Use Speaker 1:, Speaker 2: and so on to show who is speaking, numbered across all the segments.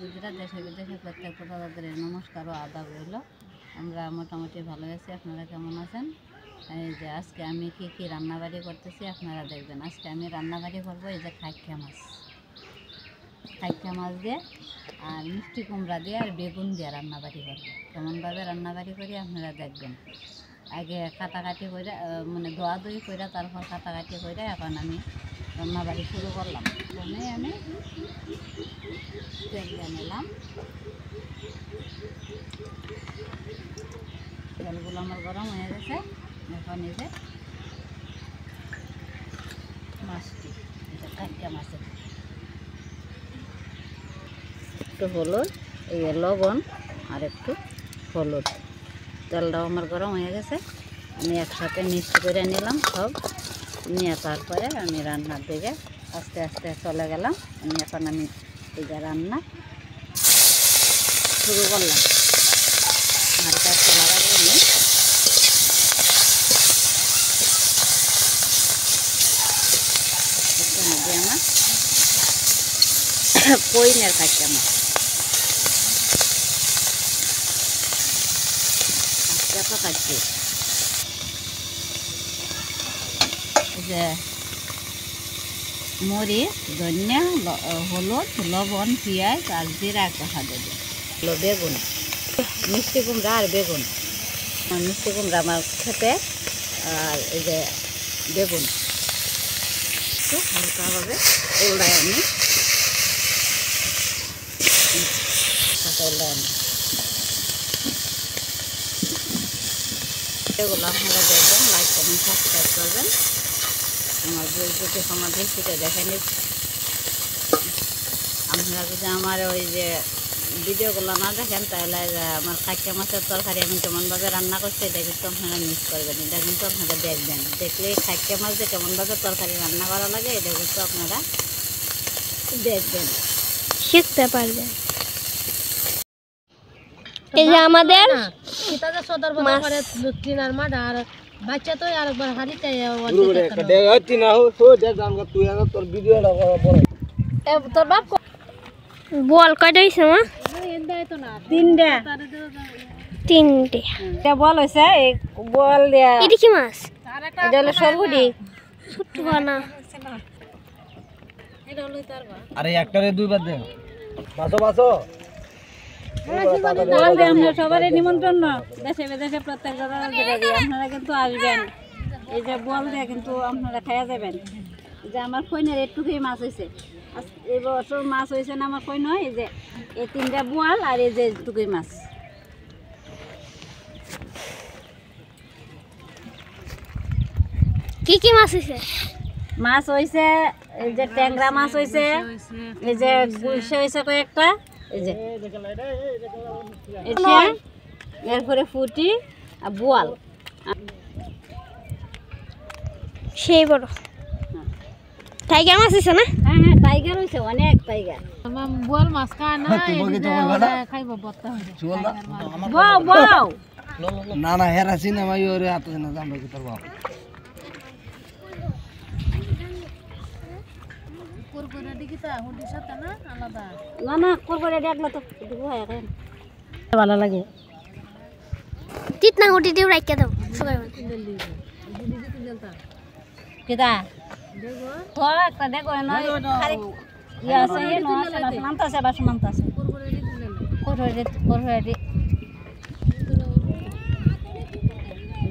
Speaker 1: বন্ধুরা দেশে বিদেশে প্রত্যেকটা দাদাদের নমস্কার ও আদাব রইল। আমরা মোটামুটি ভালো আছি, আপনারা কেমন আছেন? এই যে আজকে আমি কি রান্নাবাড়ি করতেছি আপনারা দেখবেন। আজকে আমি রান্নাবাড়ি করবো এই যে খাইকা মাছ দিয়ে আর মিষ্টি কুমড়া দিয়ে আর বেগুন দিয়ে রান্নাবাড়ি করবো। কেমনভাবে রান্নাবাড়ি করি আপনারা দেখবেন। আগে কাটাকাটি করে মানে ধোয়াধুয়ি করে তারপর কাটাকাটি করে এখন আমি রান্নাবাড়ি শুরু করলাম। প্রথমে আমি তেল দিয়ে নিলাম, তেলগুলো আমার গরম হয়ে গেছে। এখন এই যে মাছটি, এটা কাঁচা মাছের একটু হলুদ, এই লবণ আর একটু হলুদ। তেলটাও আমার গরম হয়ে গেছে, আমি একসাথে মিক্স করে নিলাম সব নিয়ে তারপরে আমি রান্নার দিকে আস্তে আস্তে চলে গেলাম। এখন আমি এই যে রান্না শুরু করলাম। আর কাছে লাগাবো আমি আমার কইনের কাছে আমার এত কাছে যে মরিচ, ধনিয়া, হলুদ, লবণ, পেঁয়াজ আর জিরা একটা খাদে দিই, বেগুন, মিষ্টি কুমড়া আর বেগুন। মিষ্টি কুমড়া আমার খেতে আর এই যে বেগুন একটু হালকাভাবে উল্টাই আমি এগুলো আপনারা দেখবেন, লাইক কমেন্ট সাবস্ক্রাইব করবেন। আমার বই যদি আমার রেসিপিটা দেখে নিচ্ছি। আপনারা যদি আমার ওই যে ভিডিওগুলো না দেখেন তাহলে আমার কাঁচা মাছের তরকারি আমি কেমনভাবে রান্না করছি এটা কিন্তু আপনারা মিস করবেন। এটা কিন্তু আপনারা দেখবেন, দেখলে কাঁচা মাছ যে কেমনভাবে তরকারি রান্না করা লাগে এটা কিন্তু আপনারা দেখবেন,
Speaker 2: শিখতে পারবেন। এই যে আমাদের বাচ্চা তো আরেকবার হারিতে তোর বাপ বল কয়টা হয়েছে মা? তিনটে বল হয়েছে। বল দেয়া এটা কি মাছ? এটা হলো সরপুটি।
Speaker 3: আরে একটারে দুইবার দে বাসো বাসো।
Speaker 1: সবারই নিমন্ত্রণ, দেশে বিদেশে প্রত্যেক আপনারা কিন্তু আসবেন। এই যে বল দিয়ে কিন্তু আপনারা খাইয়া যাবেন। যে আমার কইনের একটুকুই মাছ হয়েছে, এই বছর মাছ হয়েছে না আমার কই নয়। এই যে এই তিনটা বোয়াল আর এই যে একটুকুই মাছ।
Speaker 2: কি কি মাছ হয়েছে?
Speaker 1: মাছ হয়েছে এই যে ট্যাংরা মাছ হয়েছে, এই যে গুলশে হয়েছে কয়েকটা, এই যে এরপরে ফুটি আর বোয়াল
Speaker 2: সেই বড় টাইগার মাছ হয়েছে না?
Speaker 1: হ্যাঁ হ্যাঁ টাইগার হয়েছে, অনেক টাইগার।
Speaker 2: বোয়াল মাছ খায় না,
Speaker 1: খাইব বত্তা বাও বাও
Speaker 3: না না হেরা সিনেমা ইওরে হাতে না জানবা কি তোর বাপ
Speaker 1: না না করবরে দেখলে তো ভালো লাগে।
Speaker 2: তিতনা গুটি দিয়ে রাইখা দাও সবাই
Speaker 1: কিটা তো একটা দেখো নয় খালি ইয়া আছে এ নো আছে বাসমান্তাছে করবরে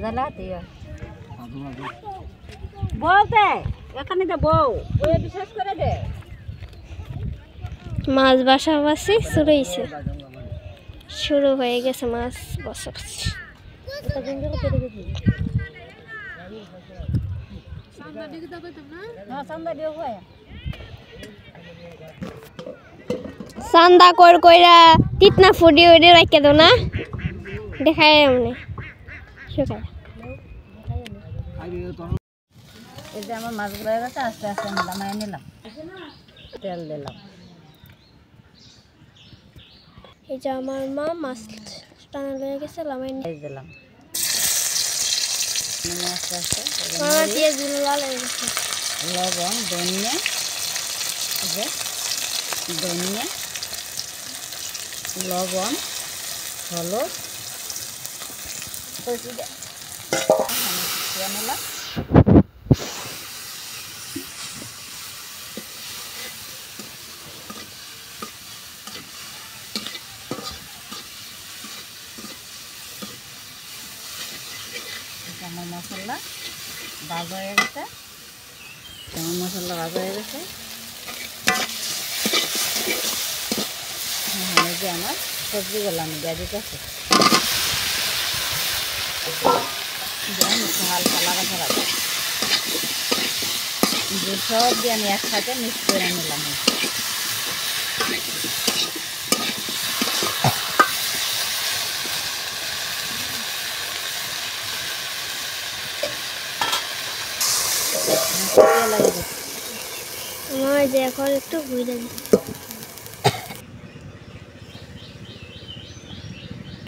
Speaker 1: জ্বালাতে বলতে এখানে তো বউ ওই বিশেষ করে দে
Speaker 2: মাছ বাসাবাসি শুরু হয়ে গেছে। মাছ বাসাবাসি চান্দা কইরা তিতনা ফুডি ওইটা রাখে দাও না, দেখায় এমনি শুকায়।
Speaker 1: এই যে আমার মাছগুলো হয়ে গেছে, আস্তে আস্তে নিলাম তেল দিলাম।
Speaker 2: এই যে আমার মা মাছ টানা হয়ে গেছে, লামাই
Speaker 1: দিলাম আস্তে আস্তে লবণ, ধনিয়া, ধনিয়া লবণ, হলুদ নিলাম। আমার মশলা ভাজা হয়ে গেছে, আমার মশলা ভাজা হয়ে গেছে। এই যে আমার সবজিগুলো আমি দিয়ে দিতেছি, হালকা লাড়াচাড়া দিয়ে সব দিয়ে আমি একসাথে মিক্স করে নিলাম।
Speaker 2: আমার যে এখন একটু ঘুরে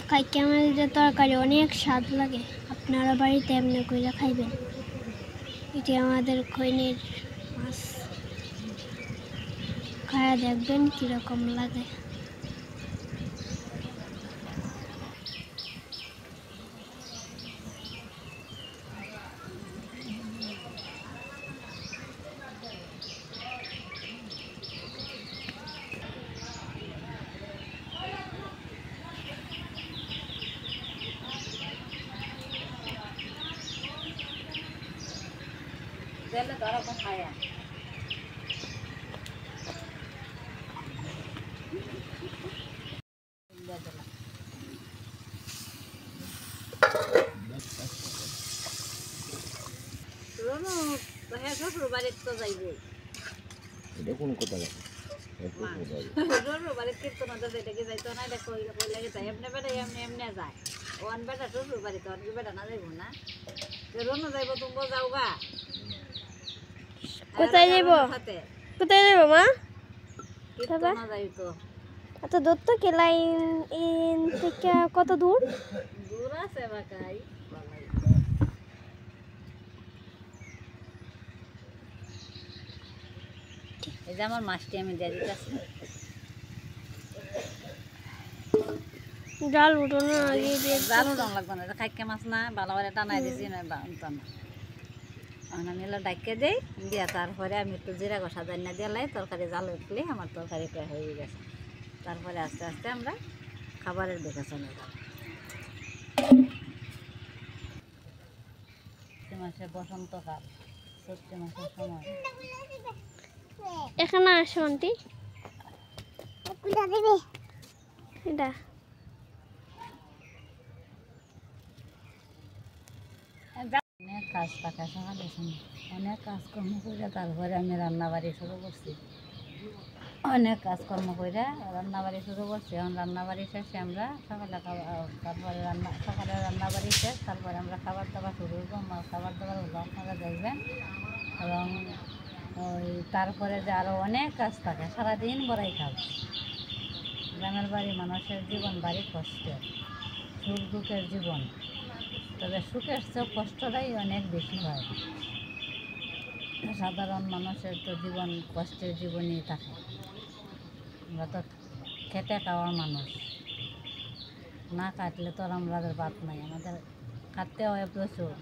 Speaker 2: কাইকে আমাদের যে তরকারি অনেক স্বাদ লাগে, আপনারা বাড়িতে এমনি করে খাইবেন। এটি আমাদের খৈনির মাছ, খায়া দেখবেন কীরকম লাগে। শ্বশুর বাড়ির তো যাইবে,
Speaker 3: কোন কথা
Speaker 1: শ্বশুর বাড়ির কীর্তন এটাকে যাইতো না, এটা কইলে যাই এমনি বেটা এমনি এমনি যায়। ওয়ান বেটা শ্বশুর বাড়িতে অনেক বেটা না যাইব না, রোনো যাইব, তুমি যাও গা।
Speaker 2: কোথায় যাইব? কোথায় যাইব মা?
Speaker 1: কীর্তন যাই তো
Speaker 2: এত দূর তো কে লাইন থেকে কত দূর?
Speaker 1: দূর আছে বাকাই। এই যে আমার মাছটি আমি দিয়ে দিতেছি।
Speaker 2: জাল উঠানো আগে দিয়ে
Speaker 1: জাল উঠানো লাগবে না, এটা খাইকে মাছ না, ভালো করে টানাই দিছি না উঠান না। আমি এলো ডাইকে দিই, দিয়া তারপরে আমি একটু জিরা কষা জানিয়ে দিলাই, তরকারি জাল উঠলে আমার তরকারি প্রায় হয়ে গেছে। তারপরে আস্তে আস্তে আমরা খাবারের দিকে চলে যাব। মাসে বসন্তকাল, সত্যি মাসের সময়।
Speaker 2: এখানে আসো আন্টি, এটা
Speaker 1: অনেক কাজ থাকে সকালে সময়, অনেক কাজকর্ম করে তারপরে আমি রান্নাবাড়ি শুরু করছি। অনেক কাজকর্ম করে রান্নাবাড়ি শুরু করছি। এখন রান্নাবাড়ি শেষে আমরা সকালে তারপরে সকালে রান্নাবাড়ি শেষ, তারপরে আমরা খাবার দাবার শুরু করবো। আমার খাবার দাবার হলো আপনারা দেখবেন। এবং ওই তারপরে যে আরও অনেক কাজ থাকে, সারাদিন বড়াই খাব। গ্রামের বাড়ি মানুষের জীবন বাড়ি কষ্টের, সুখ দুঃখের জীবন, তবে সুখের চেয়ে কষ্টটাই অনেক বেশি হয়। সাধারণ মানুষের তো জীবন কষ্টের জীবনই থাকে। আমরা তো খেটে খাওয়া মানুষ, না কাটলে তো আমাদের ভাত নাই। আমাদের খাটতে হয় প্রচুর,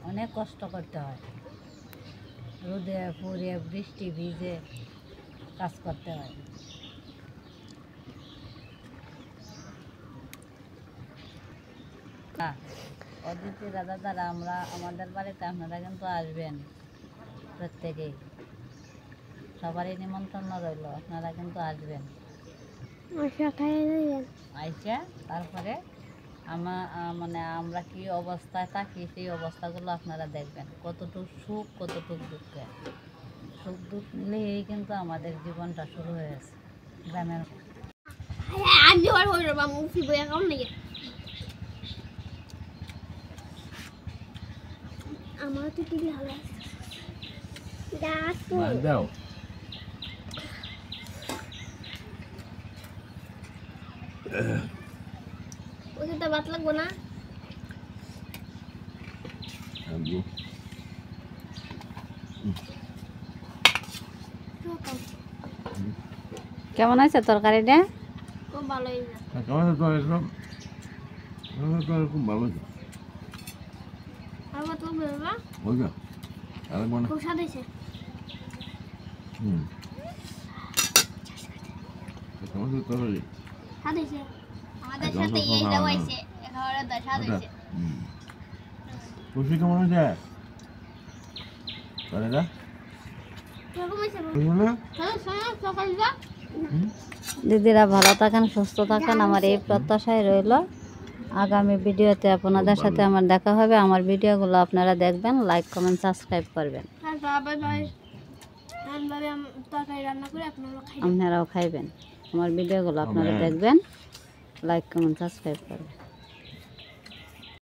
Speaker 1: অনেক কষ্ট করতে হয়, রোদে পুড়ে বৃষ্টি ভিজে কাজ করতে হয়। অদিতি দাদা দ্বারা আমরা আমাদের বাড়িতে আপনারা কিন্তু আসবেন প্রত্যেকেই, সবারই নিমন্ত্রণ রইল, আপনারা কিন্তু আসবেন। আইসা তারপরে মানে আমরা কি অবস্থায় থাকি সেই অবস্থাগুলো আপনারা দেখবেন, কতটুকু সুখ কতটুকু দুঃখে। সুখ দুঃখ নিয়েই কিন্তু আমাদের জীবনটা শুরু হয়েছে গ্রামের।
Speaker 2: আমার তো কি ভালো
Speaker 3: দাও
Speaker 2: ওটা ভাত লাগবো না।
Speaker 1: কেমন আছে তরকারিটা?
Speaker 2: খুব ভালো হয়েছে।
Speaker 4: টমেটো তো একদম খুব ভালো হয়েছে।
Speaker 2: আর কত বাবা
Speaker 4: বুঝছো আর মনে
Speaker 2: খুব স্বাদ হয়েছে।
Speaker 4: টমেটো তো
Speaker 2: স্বাদ হয়েছে আমাদের
Speaker 4: একদম
Speaker 2: সাথে
Speaker 4: তো
Speaker 2: এই
Speaker 4: খাওয়া
Speaker 2: দাও
Speaker 4: হয় না।
Speaker 2: হয়েছে এখানে তো স্বাদ হয়েছে।
Speaker 4: খুশি কেমন হয়েছে তাহলে না
Speaker 2: কিরকম হয়েছে সকাল যা
Speaker 1: দিদিরা ভালো থাকেন, সুস্থ থাকেন, আমার এই প্রত্যাশায় রইল। আগামী ভিডিওতে আপনাদের সাথে আমার দেখা হবে। আমার ভিডিওগুলো আপনারা দেখবেন, লাইক কমেন্ট সাবস্ক্রাইব করবেন,
Speaker 2: বাবা ভাই ভাবে তরকারি রান্না করে
Speaker 1: আপনারাও খাইবেন। আমার ভিডিওগুলো আপনারা দেখবেন, লাইক কমেন্ট সাবস্ক্রাইব করবেন।